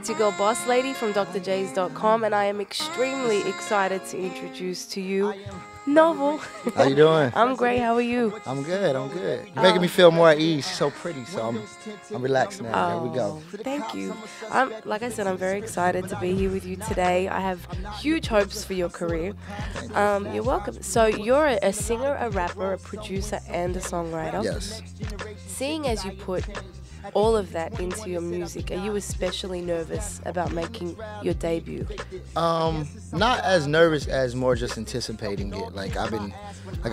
It's your girl Boss Lady from DrJays.com, and I am extremely excited to introduce to you Novel. How you doing? I'm great. How are you? I'm good. I'm good. You're making me feel more at ease. She's so pretty, so I'm relaxed now. There we go. Thank you. Like I said, I'm very excited to be here with you today. I have huge hopes for your career. You're welcome. So you're a singer, a rapper, a producer, and a songwriter. Yes. Seeing as you put all of that into your music, are you especially nervous about making your debut? Not as nervous as more just anticipating it. Like I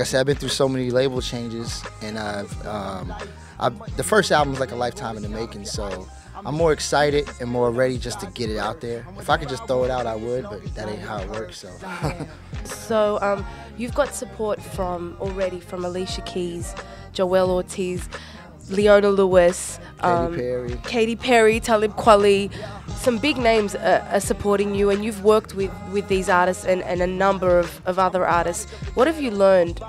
said, I've been through so many label changes, and the first album was like a lifetime in the making, so I'm more excited and more ready just to get it out there. If I could just throw it out, I would, but that ain't how it works, so. So you've got support from Alicia Keys, Joel Ortiz, Leona Lewis, Katy Perry, Talib Kweli. Some big names are supporting you, and you've worked with these artists and a number of other artists. What have you learned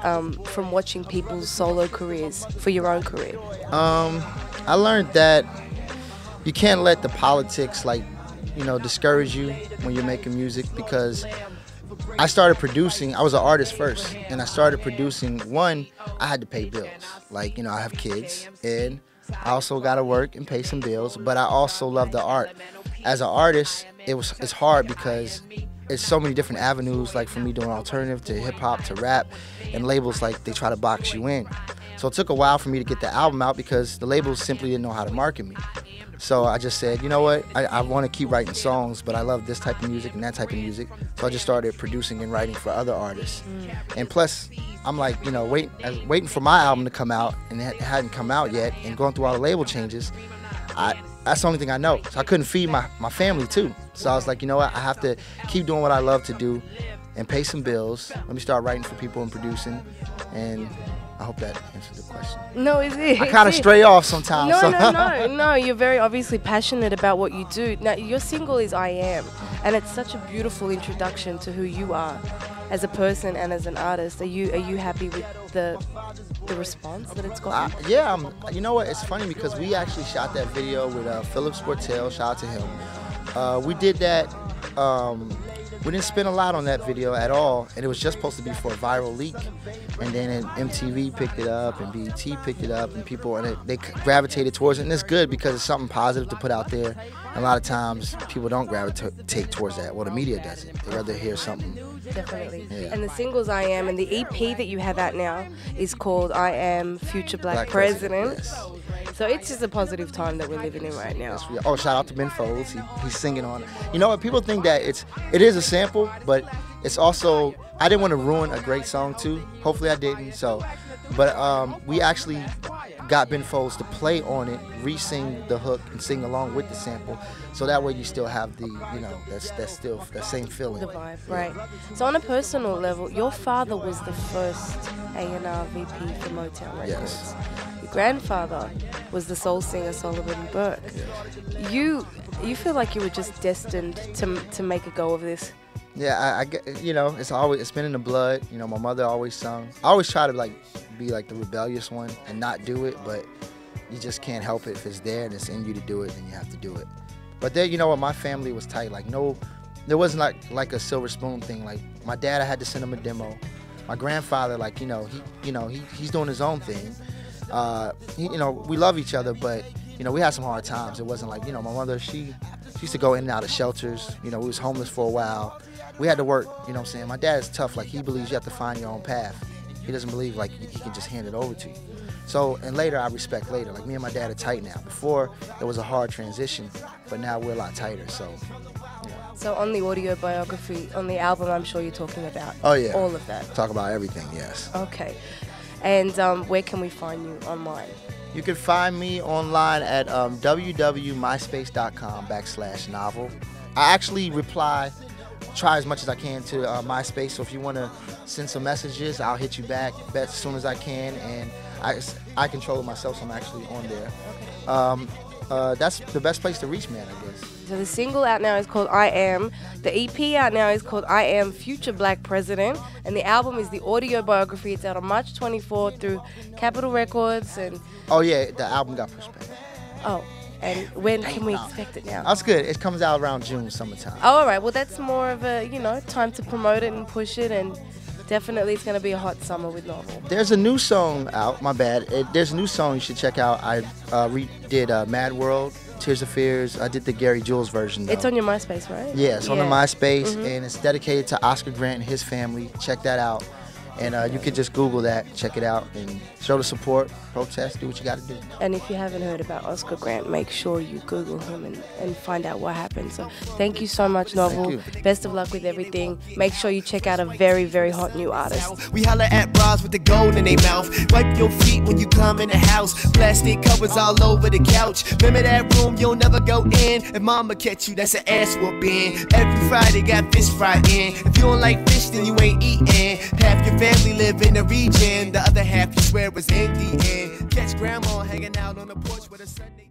from watching people's solo careers for your own career? I learned that you can't let the politics discourage you when you're making music, because I started producing. I was an artist first, and I started producing. One, I had to pay bills. I have kids, and I also got to work and pay some bills. But I also love the art. As an artist, it's hard because it's so many different avenues. Like for me, doing alternative to hip hop to rap, and labels they try to box you in. So it took a while for me to get the album out because the labels simply didn't know how to market me. So I just said, you know what, I want to keep writing songs, but I love this type of music and that type of music. So I just started producing and writing for other artists. And plus, I'm waiting for my album to come out, and it hadn't come out yet, and going through all the label changes, that's the only thing I know. So I couldn't feed my family too. So I was like, you know what, I have to keep doing what I love to do and pay some bills. Let me start writing for people and producing, and I hope that answered the question. No, it is. I kind of stray off sometimes. No. You're very obviously passionate about what you do. Now, your single is I Am, and it's such a beautiful introduction to who you are as a person and as an artist. Are you happy with the response that it's gotten? Yeah. You know what? It's funny because we actually shot that video with Philip Sportel. Shout out to him. We did that. We didn't spend a lot on that video at all, and it was just supposed to be for a viral leak. And then MTV picked it up, and BET picked it up, and they gravitated towards it. And it's good because it's something positive to put out there. And a lot of times, people don't gravitate towards that. Well, the media doesn't. They rather hear something. Definitely. Yeah. And the singles I Am, and the EP that you have out now is called I Am Future Black President. Yes. So it's just a positive time that we're living in right now. Yes, shout out to Ben Folds. He's singing on it. You know what? People think that it is a sample, but it's also, I didn't want to ruin a great song too. Hopefully I didn't. But we actually got Ben Folds to play on it, re-sing the hook, and sing along with the sample. So that way you still have the, that's still that same feeling. The vibe, right. So on a personal level, your father was the first A&R VP for Motown Records. Yes. Your grandfather was the soul singer Solomon Burke. Yes. You feel like you were just destined to make a go of this? Yeah, I get, it's been in the blood. My mother always sung. I always try to be the rebellious one and not do it, but you just can't help it. If it's there and it's in you to do it, then you have to do it. But there, my family was tight. There wasn't like a silver spoon thing. Like my dad, I had to send him a demo. My grandfather, he's doing his own thing. We love each other, but we had some hard times. It wasn't my mother, she used to go in and out of shelters. We was homeless for a while. We had to work, My dad is tough. He believes you have to find your own path. He doesn't believe he can just hand it over to you. So, and later I respect later. Me and my dad are tight now. Before, it was a hard transition, but now we're a lot tighter, so. So on the Audiobiography, on the album, I'm sure you're talking about all of that. Talk about everything, yes. Okay. And where can we find you online? You can find me online at www.myspace.com/novel. I actually try as much as I can to MySpace, so if you want to send some messages, I'll hit you back as soon as I can, and I control it myself, so I'm actually on there. That's the best place to reach me, I guess. So the single out now is called I Am. The EP out now is called I Am Future Black President. And the album is the Audiobiography. It's out on March 24th through Capitol Records. And oh, yeah, the album got pushed back. Oh. And when can we expect it now? That's good. It comes out around June, summertime. Oh, all right. Well, that's more of a, time to promote it and push it, and definitely it's going to be a hot summer with Novel. There's a new song out, my bad. There's a new song you should check out. I redid Mad World, Tears of Fears. I did the Gary Jules version, though. It's on your MySpace, right? Yeah, it's on the MySpace, and it's dedicated to Oscar Grant and his family. Check that out. And you can just Google that, check it out, and show the support, protest, do what you got to do. And if you haven't heard about Oscar Grant, make sure you Google him and find out what happened. So thank you so much, Novel. Best of luck with everything. Make sure you check out a very, very hot new artist. We holler at bras with the gold in their mouth. Wipe your feet when you come in the house. Plastic covers all over the couch. Remember that room you'll never go in. If mama catch you, that's an ass whooping. Every Friday got fish fry in. If you don't like fish, then you ain't eating. Half your family live in the region, the other half you swear was Indian. Catch grandma hanging out on the porch with a Sunday.